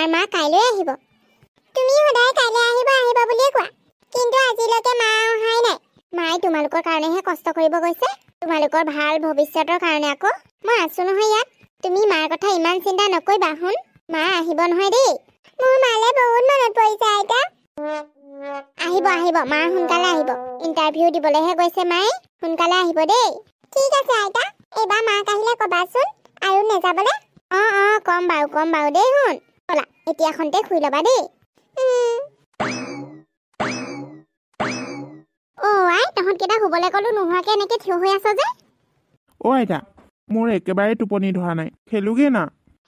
তোমাৰ মা কাইলৈ আহিব। তুমি সদায় কাইলৈ আহিব আহিব বুলিয়ে কোৱা, কিন্তু আজিলৈকে মা অহাই নাই। মায়ে তোমালোকৰ কাৰণেহে কষ্ট কৰিব গৈছে, তোমালোকৰ ভাল ভৱিষ্যতৰ কাৰণে। আকৌ মই আছো নহয় ইয়াত, তুমি মাৰ কথা ইমান চিন্তা নকৰিবা। শুন, মা আহিব নহয় দেই। মোৰ মালে বহুত মনত পৰিছে আইতা। আহিব আহিব, মা সোনকালে আহিব। ইণ্টাৰভিউ দিবলৈহে গৈছে মায়ে, সোনকালে আহিব দেই। ঠিক আছে আইতা, এইবাৰ মাক আহিলে কবাচোন আৰু নেযাবলৈ। কম বাৰু দেই। শুন ব'লা এতিয়া খন্তে শুই ল'বা দেই। আই তহঁতকেইটা শুবলৈ ক'লো নোহোৱাকে এনেকে থিয় হৈ আছ যে। আইতা, মোৰ একেবাৰে টোপনি ধৰা নাই, খেলোগে না।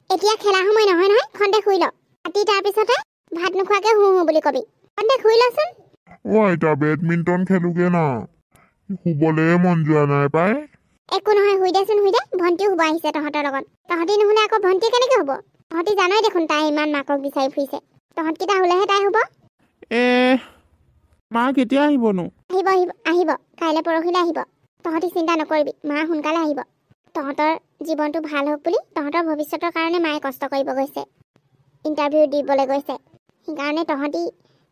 এতিয়া খেলা সময় নহয় নহয়, খন্তে শুই ল। ৰাতি তাৰপিছতে ভাত নোখোৱাকে শু বুলি কবি। খন্তে শুই লচোন। আইতা, বেডমিণ্টন খেলোগে না, শুবলে মন যোৱা নাই পাই। একো নহয়, শুই দেচোন শুই দে। ভণ্টিও শুব আহিছে তহঁতৰ লগত। তহঁতি নহলে আকৌ ভণ্টি কেনেকে হ'ব? তহঁতি জানই দেখোন তাই ইমান মাকক বিচাৰি ফুৰিছে। তহঁতকেইটা হ'লেহে তাই হ'ব। মা কেতিয়া আহিবনো? আহিব কাইলৈ পৰহিলৈ আহিব। তহঁতি চিন্তা নকৰিবি, মা সোনকালে আহিব। তহঁতৰ জীৱনটো ভাল হওক বুলি, তহঁতৰ ভৱিষ্যতৰ কাৰণে মায়ে কষ্ট কৰিব গৈছে, ইণ্টাৰভিউ দিবলৈ গৈছে। সেইকাৰণে তহঁতি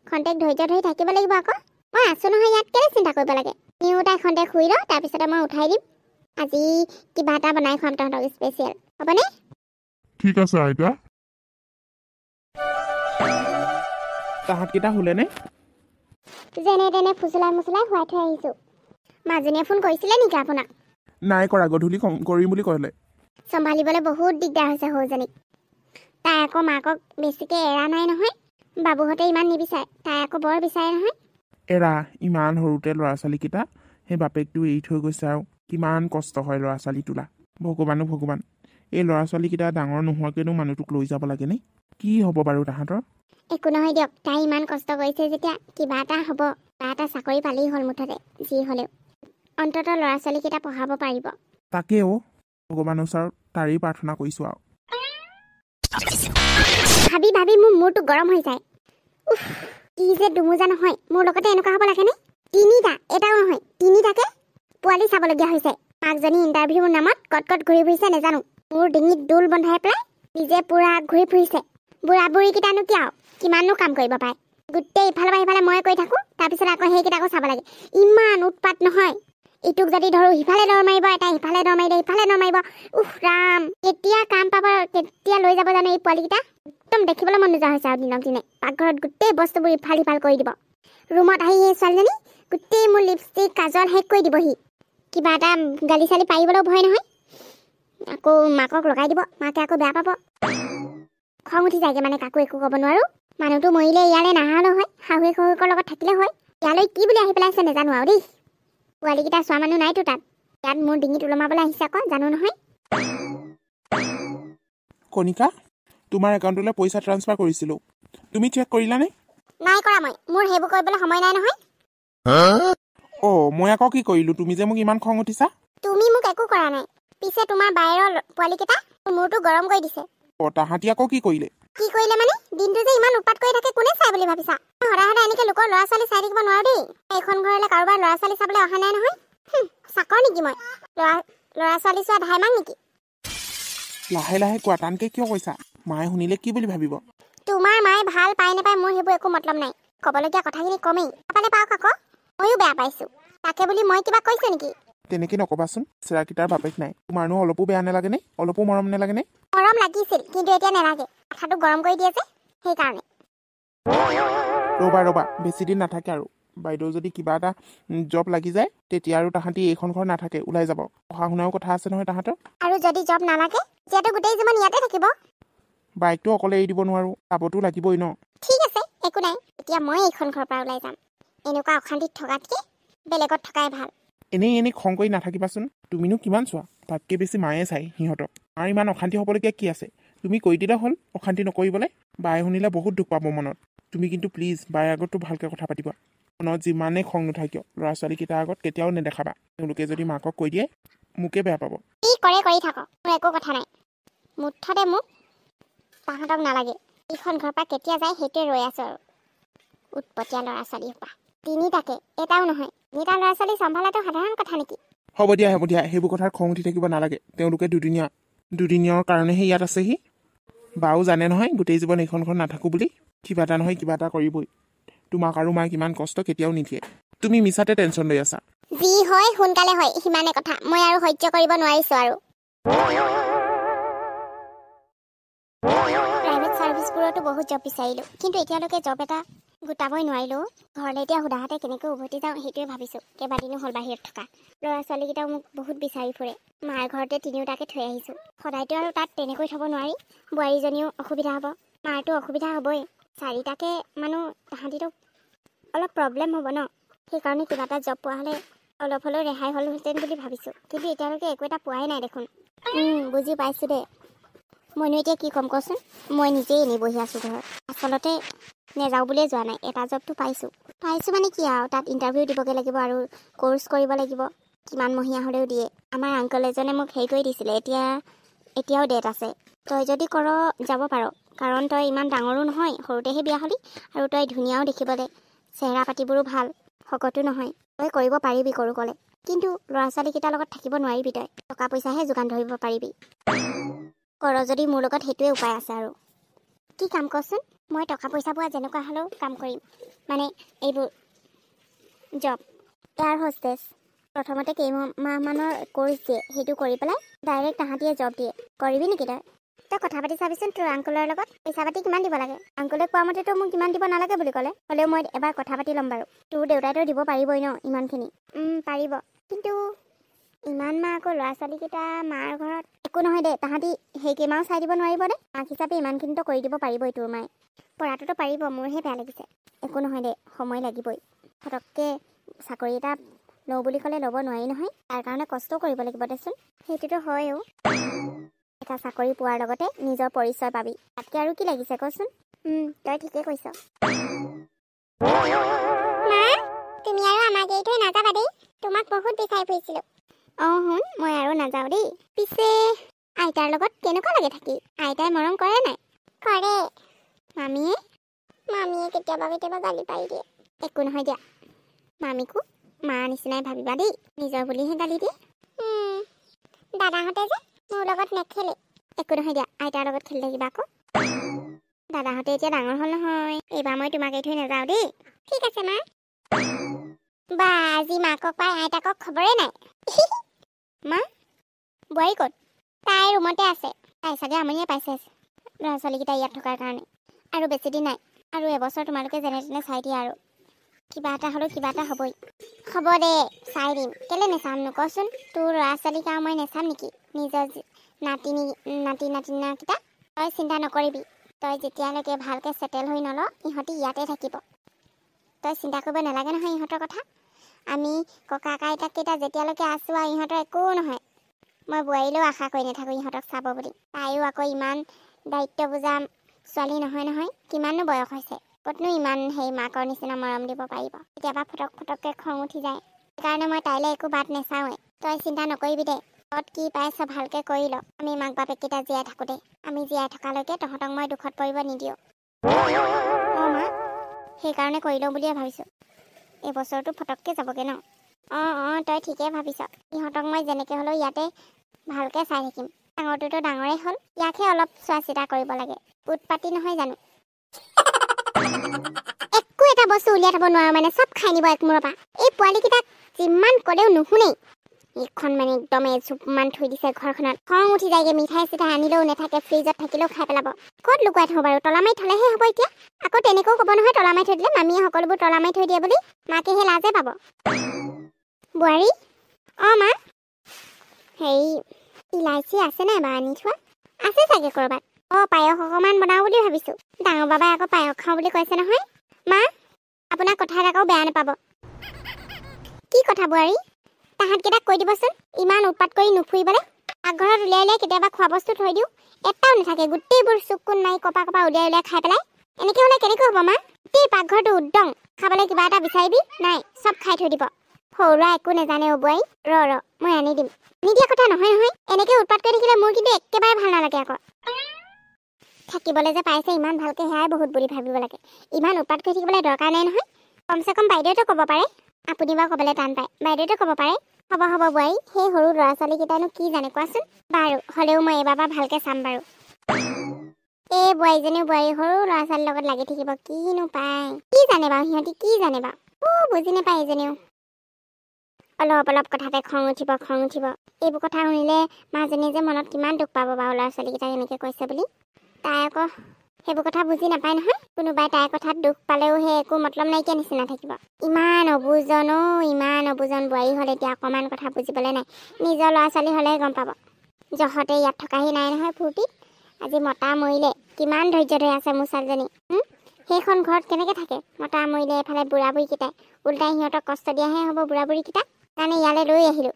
খন্তেক ধৈৰ্য ধৰি থাকিব লাগিব। আকৌ মই আছো নহয় ইয়াত, কেলে চিন্তা কৰিব লাগে। নিও তাই খন্তেক শুই ল, তাৰপিছতে মই উঠাই দিম। আজি কিবা এটা বনাই খুৱাম তহঁতক স্পেচিয়েল, হ'বনে? ঠিক আছে আইতা। তাহাঁতকেইটা শুলেনে? যেনে তেনে ফুচলাই মুচলাই শুৱাই থৈ আহিছো। মাজনীয়ে ফোন কৰিছিলে নেকি আপোনাক? নাই কৰা, গধূলি কৰিম বুলি ক'লে। চম্ভালিবলৈ বহুত দিগদাৰ হৈছে সৰুজনীক। তাই আকৌ মাকক বেছিকে এৰা নাই নহয়। বাবুহঁতে ইমান নিবিচাৰে, তাই আকৌ বৰ বিচাৰে নহয়। এৰা, ইমান সৰুতে ল'ৰা ছোৱালীকেইটা সেই বাপেকটো এৰি থৈ গৈছে, আৰু কিমান কষ্ট হয় ল'ৰা ছোৱালী তোলা। ভগৱান, এই ল'ৰা ছোৱালীকেইটা ডাঙৰ নোহোৱাকেনো মানুহটোক লৈ যাব লাগেনে? কি হ'ব বাৰু তাহাঁতৰ? একো নহয় দিয়ক, তাই ইমান কষ্ট কৰিছে যেতিয়া কিবা এটা হ'ব। তাই এটা চাকৰি পালেই হ'ল, মুঠতে যি হ'লেও অন্ততঃ ল'ৰা ছোৱালীকেইটা পঢ়াব পাৰিব। তাকেও ভগৱানৰ ওচৰত তাৰেই প্ৰাৰ্থনা কৰিছোঁ আৰু। ভাবি ভাবি মোৰ মূৰটো গৰম হৈ যায়। কি যে দুমোজা নহয়, মোৰ লগতে এনেকুৱা হ'ব লাগেনে? তিনিটা, এটাও নহয়, তিনিটাকে পোৱালি চাবলগীয়া হৈছে। মাকজনী ইণ্টাৰভিউৰ নামত কট ঘূৰি ফুৰিছে নেজানো। মোৰ ডিঙিত দোল বন্ধাই পেলাই নিজে পুৰা ঘূৰি ফুৰিছে। বুঢ়া বুঢ়ীকেইটানো কি আৰু কিমাননো কাম কৰিব পাৰে। গোটেই ইফালৰ পৰা সিফালে মই কৰি থাকোঁ, তাৰপিছত আকৌ সেইকেইটাকো চাব লাগে। ইমান উৎপাত নহয়। ইটোক যদি ধৰো সিফালে দৰ মাৰিব, এটা সিফালে দৰ মাৰিলে ইফালে দৰ মাৰিব। ৰাম, কেতিয়া কাম পাব, কেতিয়া লৈ যাব জানো এই পোৱালিকেইটা। একদম দেখিবলৈ মন নোযোৱা হৈছে আৰু দিনক দিনে। পাকঘৰত গোটেই বস্তুবোৰ ইফাল সিফাল কৰি দিব। ৰুমত আহি সেই ছোৱালীজনী গোটেই মোৰ লিপষ্টিক কাজল শেষ কৰি দিবহি। কিবা এটা গালি চালি পাৰিবলৈও ভয় নহয়। আকৌ মাকক লগাই দিব, মাকে আকৌ বেয়া পাব। খং উঠি যায়গে মানে, কাকো একো ক'ব নোৱাৰো। মানুহটো মৰিলে ইয়ালৈ নাহালেও হয়, শাহুৱেক শহুৱেকৰ লগত থাকিলে হয়। ইয়ালৈ কি বুলি আহি পেলাইছে নেজানো আৰু দেই। পোৱালীকেইটা চোৱা মানুহ নাইতো তাত। ইয়াত মোৰ ডিঙিত ওলমাবলৈ আহিছে আকৌ, জানো নহয়। কণিকা, তোমাৰ একাউণ্টলৈ পইচা ট্ৰান্সফাৰ কৰিছিলোঁ, তুমি চেক কৰিলানে? নাই কৰা, মোৰ সেইবোৰ কৰিবলৈ সময় নাই নহয়। মই আকৌ কি কৰিলোঁ, তুমি যে মোক ইমান খং উঠিছা? তুমি মোক একো কৰা নাই, পিছে তোমাৰ বায়েৰৰ পোৱালীকেইটা মূৰটো গৰম কৰি দিছে। তাহাঁতি আকৌ কি কৰিলে? কি কৰিলে মানে? দিনটো যে ইমান উৎপাত কৰি থাকে কোনে চাই বুলি ভাবিছা? সদায় সদায় এনেকে লোকৰ ল'ৰা ছোৱালী চাই থাকিব নোৱাৰো দেই। এইখন ঘৰলৈ কাৰোবাৰ ল'ৰা ছোৱালী চাবলৈ অহা নাই নহয়। চাকৰ নেকি মই? ল'ৰা ছোৱালী চোৱা ধাইমাক নেকি? লাহে লাহে কোৱা, টানকে কিয় কৈছা? মায়ে শুনিলে কি বুলি ভাবিব? তোমাৰ মায়ে ভাল পাই নাপায় মোৰ সেইবোৰ একো মতলব নাই। ক'বলগীয়া কথাখিনি কমেই, নাপালে পাওক আকৌ। ময়ো বেয়া পাইছো, তাকে বুলি মই কিবা কৈছো নেকি? তেনেকে নকবাচোন, চেৰাকিটাৰ বাপেক নাই। তোমাৰনো অলপো বেয়া নালাগেনে? অলপো মৰম নালাগেনে? মৰম লাগিছিল, কিন্তু এতিয়া নালাগে। কথাটো গৰম কৰি দিয়ে যে, সেইকাৰণে। ৰ'বা, বেছি দিন নাথাকে আৰু। বাইদেউ যদি কিবা এটা জব লাগি যায়, তেতিয়া আৰু তাহাঁতি এইখন ঘৰ নাথাকে, ওলাই যাব। পঢ়া শুনাও কথা আছে নহয় তাহাঁতৰ। আৰু যদি জব নালাগে, তেতিয়াতো গোটেই জীৱন ইয়াতে থাকিব। বাইকটো অকলে এৰি দিব নোৱাৰো, যাবতো লাগিবই ন। ঠিক আছে, একো নাই। এতিয়া মই এইখন ঘৰৰ পৰা ওলাই যাম। এনেকুৱা অশান্তিত থকাতকে বেলেগত থকাই ভাল। এনেই খং কৰি নাথাকিবাচোন। তুমিনো কিমান চোৱা, তাতকে বেছি মায়ে চাই সিহঁতক। আৰু ইমান অশান্তি হ'বলগীয়া কি আছে? তুমি কৈ দিলে হ'ল অশান্তি নকৰিবলৈ। বায়ে শুনিলে বহুত দুখ পাব মনত। তুমি কিন্তু প্লিজ বায়ে আগততো ভালকৈ কথা পাতিবা। মনত যিমানেই খং নুঠাই কিয়, ল'ৰা ছোৱালীকেইটাৰ আগত কেতিয়াও নেদেখাবা। তেওঁলোকে যদি মাকক কৈ দিয়ে, মোকে বেয়া পাব। কি কৰে কৰি থাকক, মোৰ একো কথা নাই। মুঠতে মোক তাহাঁতক নালাগে। এইখন ঘৰৰ পৰা কেতিয়া যায় সেইটোৱে ৰৈ আছো আৰু। উৎপতীয়া ল'ৰা ছোৱালী হোপা তিনিটাকে, এটাও নহয়। তিনিটা ল'ৰা ছোৱালী চম্ভালাটো সাধাৰণ কথা নেকি? হ'ব দিয়া, সেইবোৰ কথাত খং উঠি থাকিব নালাগে। তেওঁলোকে দুদিনীয়াৰ কাৰণেহে ইয়াত আছেহি। বাও জানে নহয় গোটেই জীৱন এইখন ঘৰত নাথাকোঁ বুলি কিবা এটা নহয় কিবা এটা কৰিবই তোমাক আৰু মাক ইমান কষ্ট কেতিয়াও নিদিয়ে তুমি মিছাতে টেনশ্যন লৈ আছা যি হয় সোনকালে হয় সিমানে কথা মই আৰু সহ্য কৰিব নোৱাৰিছোঁ আৰু প্ৰাইভেট চাৰ্ভিচবোৰতো বহুত জব বিচাৰিলোঁ কিন্তু এতিয়ালৈকে জব এটা গোটাবই নোৱাৰিলোঁ ঘৰলৈ এতিয়া সুধাহাতে কেনেকৈ উভতি যাওঁ সেইটোৱে ভাবিছোঁ কেইবাদিনো হ'ল বাহিৰত থকা ল'ৰা ছোৱালীকেইটাও মোক বহুত বিচাৰি ফুৰে মাৰ ঘৰতে তিনিওটাকে থৈ আহিছোঁ সদায়তো আৰু তাত তেনেকৈ থ'ব নোৱাৰি বোৱাৰীজনীও অসুবিধা হ'ব মাৰতো অসুবিধা হ'বই চাৰিটাকে মানুহ তাহাঁতিতো অলপ প্ৰব্লেম হ'ব ন সেইকাৰণে কিবা এটা জব পোৱা হ'লে অলপ হ'লেও ৰেহাই হ'লহেঁতেন বুলি ভাবিছোঁ কিন্তু এতিয়ালৈকে একো এটা পোৱাই নাই দেখোন বুজি পাইছোঁ দে মইনো এতিয়া কি ক'ম কচোন মই নিজেই এনেই বহি আছোঁ ঘৰত আচলতে নেযাওঁ বুলিয়ে যোৱা নাই এটা জবটো পাইছোঁ মানে কি আৰু তাত ইণ্টাৰভিউ দিবগৈ লাগিব আৰু কোৰ্চ কৰিব লাগিব কিমান মহীয়া হ'লেও দিয়ে আমাৰ আংকল এজনে মোক হেৰি কৰি দিছিলে এতিয়াও ডেট আছে তই যদি কৰ যাব পাৰ কাৰণ তই ইমান ডাঙৰো নহয় সৰুতেহে বিয়া হ'লি আৰু তই ধুনীয়াও দেখিবলৈ চেহেৰা পাতিবোৰো ভাল শকতো নহয় তই কৰিব পাৰিবি কৰোঁ ক'লে কিন্তু ল'ৰা ছোৱালীকেইটাৰ লগত থাকিব নোৱাৰিবি তই টকা পইচাহে যোগান ধৰিব পাৰিবি কৰ যদি মোৰ লগত সেইটোৱে উপায় আছে আৰু কি কাম কচোন মই টকা পইচা পোৱা যেনেকুৱা হ'লেও কাম কৰিম মানে এইবোৰ জব এয়াৰ হোষ্টেছ প্ৰথমতে কেইমাহমানৰ কোৰ্চ দিয়ে সেইটো কৰি পেলাই ডাইৰেক্ট তাহাঁতিয়ে জব দিয়ে কৰিবি নেকি তই কথা পাতি চাবিচোন তোৰ আংকুলৰ লগত পইচা পাতি কিমান দিব লাগে আংকুলে কোৱা মতেতো মোক কিমান দিব নালাগে বুলি ক'লে হ'লেও মই এবাৰ কথা পাতি ল'ম বাৰু তোৰ দেউতাইতো দিব পাৰিবই ন ইমানখিনি পাৰিব কিন্তু ইমান মাহ আকৌ ল'ৰা ছোৱালীকেইটা মাৰ ঘৰত একো নহয় দে তাহাঁতি সেইকেইমাহো চাই দিব নোৱাৰিব দে মাক হিচাপে ইমানখিনিতো কৰি দিব পাৰিবই তোৰ মায়ে পঢ়াটোতো পাৰিব মোৰহে বেয়া লাগিছে একো নহয় দে সময় লাগিবই ফটককৈ চাকৰি এটা লওঁ বুলি ক'লে ল'ব নোৱাৰি নহয় তাৰ কাৰণে কষ্টও কৰিব লাগিব দেচোন সেইটোতো হয়ও এটা চাকৰি পোৱাৰ লগতে নিজৰ পৰিচয় পাবি তাতকৈ আৰু কি লাগিছে কচোন তই ঠিকেই কৈছ মা তুমি আৰু আমাক এৰি থৈ নাযাবা দেই তোমাক বহুত বিচাৰি ফুৰিছিলোঁ শুন মই আৰু নাযাওঁ দেই পিছে আইতাৰ লগত কেনেকুৱা লাগে থাকি আইতাই মৰম কৰে নাই কৰে মামীয়ে কেতিয়াবা গালি পাৰি দিয়ে একো নহয় দিয়া মামীকো মা নিচিনাই ভাবিবা দেই নিজৰ বুলিহে গালি দিয়ে দাদাহঁতে যে মোৰ লগত নেখেলে একো নহয় দিয়া আইতাৰ লগত খেলি থাকিবা আকৌ দাদাহঁতে এতিয়া ডাঙৰ হ'ল নহয় এইবাৰ মই তোমাক এৰি থৈ নাযাওঁ দেই ঠিক আছে মা বা আজি মাকক পাই আইতাকক খবৰে নাই মা বোৱাৰী ক'ত তাই ৰুমতে আছে তাই চাগে আমনিয়ে পাইছে ল'ৰা ছোৱালীকেইটা ইয়াত থকাৰ কাৰণে আৰু বেছি দিন নাই আৰু এবছৰ তোমালোকে যেনে তেনে চাই দিয়া আৰু কিবা এটা হ'লেও কিবা এটা হ'বই হ'ব দে চাই দিম কেলৈ নেচাম নকচোন তোৰ ল'ৰা ছোৱালীক আৰু মই নেচাম নেকি নিজৰ নাতিনাকেইটা তই চিন্তা নকৰিবি তই যেতিয়ালৈকে ভালকৈ ছেটেল হৈ নল ইহঁতি ইয়াতে থাকিব তই চিন্তা কৰিব নালাগে নহয় ইহঁতৰ কথা আমি ককা আইতাকেইটা যেতিয়ালৈকে আছোঁ আৰু ইহঁতৰ একো নহয় মই বোৱাৰীলৈও আশা কৰি নাথাকোঁ ইহঁতক চাব বুলি তাইও আকৌ ইমান দায়িত্ব বুজা ছোৱালী নহয় কিমাননো বয়স হৈছে ক'তনো ইমান সেই মাকৰ নিচিনা মৰম দিব পাৰিব কেতিয়াবা ফটককৈ খং উঠি যায় সেইকাৰণে মই তাইলৈ একো বাট নেচাওঁৱে তই চিন্তা নকৰিবি দে ক'ত কি পাইছ ভালকৈ কৰি ল আমি মাক বাপেককেইটা জীয়াই থাকোঁ আমি জীয়াই থকালৈকে তহঁতক মই দুখত পৰিব নিদিওঁ মা সেইকাৰণে কৰি লওঁ বুলিয়ে ভাবিছোঁ এইবছৰটো ফটককৈ যাবগৈ ন তই ঠিকেই ভাবিছ ইহঁতক মই যেনেকৈ হ'লেও ইয়াতে ভালকৈ চাই থাকিম ডাঙৰটোতো ডাঙৰেই হ'ল ইয়াকহে অলপ চোৱা চিতা কৰিব লাগে উৎপাতি নহয় জানো একো এটা বস্তু উলিয়াই থ'ব নোৱাৰো মানে চব খাই নিব একমূৰৰ পৰা এই পোৱালীকেইটাক যিমান ক'লেও নুশুনেই এইখন মানে একদম এজোপমান থৈ দিছে ঘৰখনত খং উঠি যায়গৈ মিঠাই চিঠাই আনিলেও নাথাকে ফ্ৰিজত থাকিলেও খাই পেলাব ক'ত লুকুৱাই থওঁ বাৰু তলা মাৰি থ'লেহে হ'ব এতিয়া আকৌ তেনেকৈও ক'ব নহয় তলা মাৰি থৈ দিলে মামীয়ে সকলোবোৰ তলা মাৰি থৈ দিয়ে বুলি মাকেহে লাজে পাব বোৱাৰী মা হেৰি ইলাচি আছে নাই বাৰু আনি থোৱা আছে চাগে ক'ৰবাত পায়স অকণমান বনাওঁ বুলি ভাবিছোঁ ডাঙৰ বাবাই আকৌ পায়স খাওঁ বুলি কৈছে নহয় মা আপোনাৰ কথা এটা আকৌ বেয়া নাপাব কি কথা বোৱাৰী তাহাঁতকেইটাক কৈ দিবচোন ইমান উৎপাত কৰি নুফুৰিবলৈ পাকঘৰত উলিয়াই কেতিয়াবা খোৱা বস্তু থৈ দিওঁ এটাও নাথাকে গোটেইবোৰ চুক কোন মাৰি কপা উলিয়াই খাই পেলাই এনেকৈ হ'লে কেনেকৈ হ'ব মা গোটেই পাকঘৰটো উদ্দং খাবলৈ কিবা এটা বিচাৰিবি নাই চব খাই থৈ দিব সৰু ল'ৰা একো নাজানে বোৱাৰী ৰ মই আনি দিম নিদিয়া কথা নহয় এনেকৈ উৎপাত কৰি থাকিলে মোৰ কিন্তু একেবাৰে ভাল নালাগে আকৌ থাকিবলৈ যে পাইছে ইমান ভালকৈ সেয়াই বহুত বুলি ভাবিব লাগে ইমান উৎপাত কৰি থাকিবলৈ দৰকাৰ নাই নহয় কমচে কম বাইদেউতো ক'ব পাৰে আপুনি বাৰু ক'বলৈ টান পায় বাইদেউতো ক'ব পাৰে হ'ব বোৱাৰী সেই সৰু ল'ৰা ছোৱালীকেইটানো কি জানে কোৱাচোন বাৰু হ'লেও মই এইবাৰ ভালকৈ চাম বাৰু সেই বোৱাৰীজনীও বোৱাৰী সৰু ল'ৰা ছোৱালীৰ লগত লাগি থাকিব কিনো পায় কি জানে বাৰু সিহঁতি কি জানে বাৰু বুজি নাপায় এজনীও অলপ অলপ কথাতে খং উঠিব এইবোৰ কথা শুনিলে মাজনীয়ে যে মনত কিমান দুখ পাব বাৰু ল'ৰা ছোৱালীকেইটাক এনেকৈ কৈছে বুলি তাই আকৌ সেইবোৰ কথা বুজি নাপায় নহয় কোনোবাই তাইৰ কথাত দুখ পালেও সেই একো মতলব নাইকিয়া নিচিনা থাকিব ইমান অবুজন বোৱাৰী হ'লে এতিয়া অকণমান কথা বুজিবলৈ নাই নিজৰ ল'ৰা ছোৱালী হ'লে গম পাব জহতে ইয়াত থকাহি নাই নহয় ফূৰ্তিত আজি মতা মৰিলে কিমান ধৈৰ্য ধৰি আছে মোৰ ছোৱালীজনী সেইখন ঘৰত কেনেকৈ থাকে মতা মৰিলে এফালে বুঢ়া বুঢ়ীকেইটাই উল্টাই সিহঁতক কষ্ট দিয়াহে হ'ব বুঢ়া বুঢ়ীকেইটাক কাৰণে ইয়ালৈ লৈ আহিলোঁ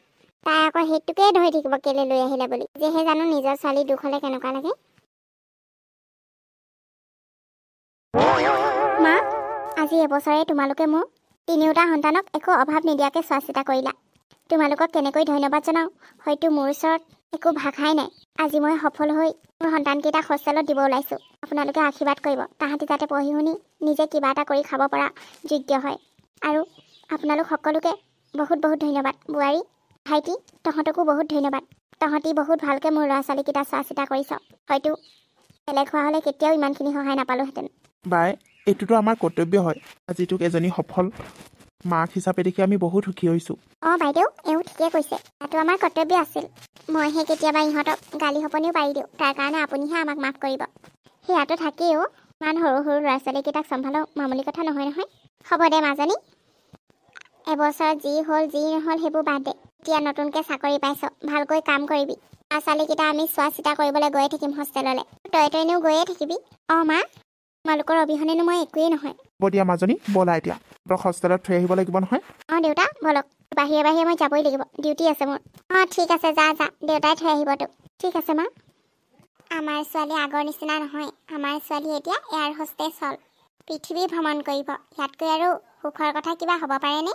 তাই আকৌ সেইটোকে ধৰি থাকিব কেলৈ লৈ আহিলে বুলি যেহে জানো নিজৰ ছোৱালী দুখ হ'লে কেনেকুৱা লাগে মা আজি এবছৰে তোমালোকে মোৰ তিনিওটা সন্তানক একো অভাৱ নিদিয়াকৈ চোৱা চিতা কৰিলা তোমালোকক কেনেকৈ ধন্যবাদ জনাওঁ হয়তো মোৰ ওচৰত একো ভাষাই নাই আজি মই সফল হৈ মোৰ সন্তানকেইটাক হোষ্টেলত দিব ওলাইছোঁ আপোনালোকে আশীৰ্বাদ কৰিব তাহাঁতি যাতে পঢ়ি শুনি নিজে কিবা এটা কৰি খাব পৰা যোগ্য হয় আৰু আপোনালোক সকলোকে বহুত বহুত ধন্যবাদ বোৱাৰী ভাইটি তহঁতকো বহুত ধন্যবাদ তহঁতি বহুত ভালকৈ মোৰ ল'ৰা ছোৱালীকেইটা চোৱা চিতা কৰিছ হয়তো বেলেগ হোৱা হ'লে কেতিয়াও ইমানখিনি সহায় নাপালোহেঁতেন বাই এইটোতো আমাৰ কৰ্তব্য হয় আজি তোক এজনী সফল মাক হিচাপে দেখি আমি বহুত সুখী হৈছোঁ বাইদেউ এওঁ ঠিকে কৈছে এইটো আমাৰ কৰ্তব্য আছিল মইহে কেতিয়াবা ইহঁতক গালি সপনিও পাৰি দিওঁ তাৰ কাৰণে আপুনিহে আমাক মাফ কৰিব সেয়াতো থাকেও ইমান সৰু সৰু ল'ৰা ছোৱালীকেইটাক চম্ভালো মামুলি কথা নহয় হ'ব দে মাজনী এবছৰত যি হ'ল যি নহ'ল সেইবোৰ বাদ দে এতিয়া নতুনকৈ চাকৰি পাইছ ভালকৈ কাম কৰিবি ল'ৰা ছোৱালীকেইটা আমি চোৱা চিতা কৰিবলৈ গৈয়ে থাকিম হোষ্টেললৈ তই এনেও গৈয়ে থাকিবি মা তোমালোকৰ অবিহনেনো মই একোৱেই নহয় হ'ব দিয়া মাজনী ব'লা এতিয়া তই হোষ্টেলত থৈ আহিব লাগিব নহয় দেউতা বলক বাহিৰে মই যাবই লাগিব ডিউটি আছে মোৰ ঠিক আছে যা দেউতাই থৈ আহিব তোক ঠিক আছে মা আমাৰ ছোৱালী আগৰ নিচিনা নহয় আমাৰ ছোৱালী এতিয়া এয়াৰ হোষ্টেছ হ'ল পৃথিৱী ভ্ৰমণ কৰিব ইয়াতকৈ আৰু সুখৰ কথা কিবা হ'ব পাৰেনে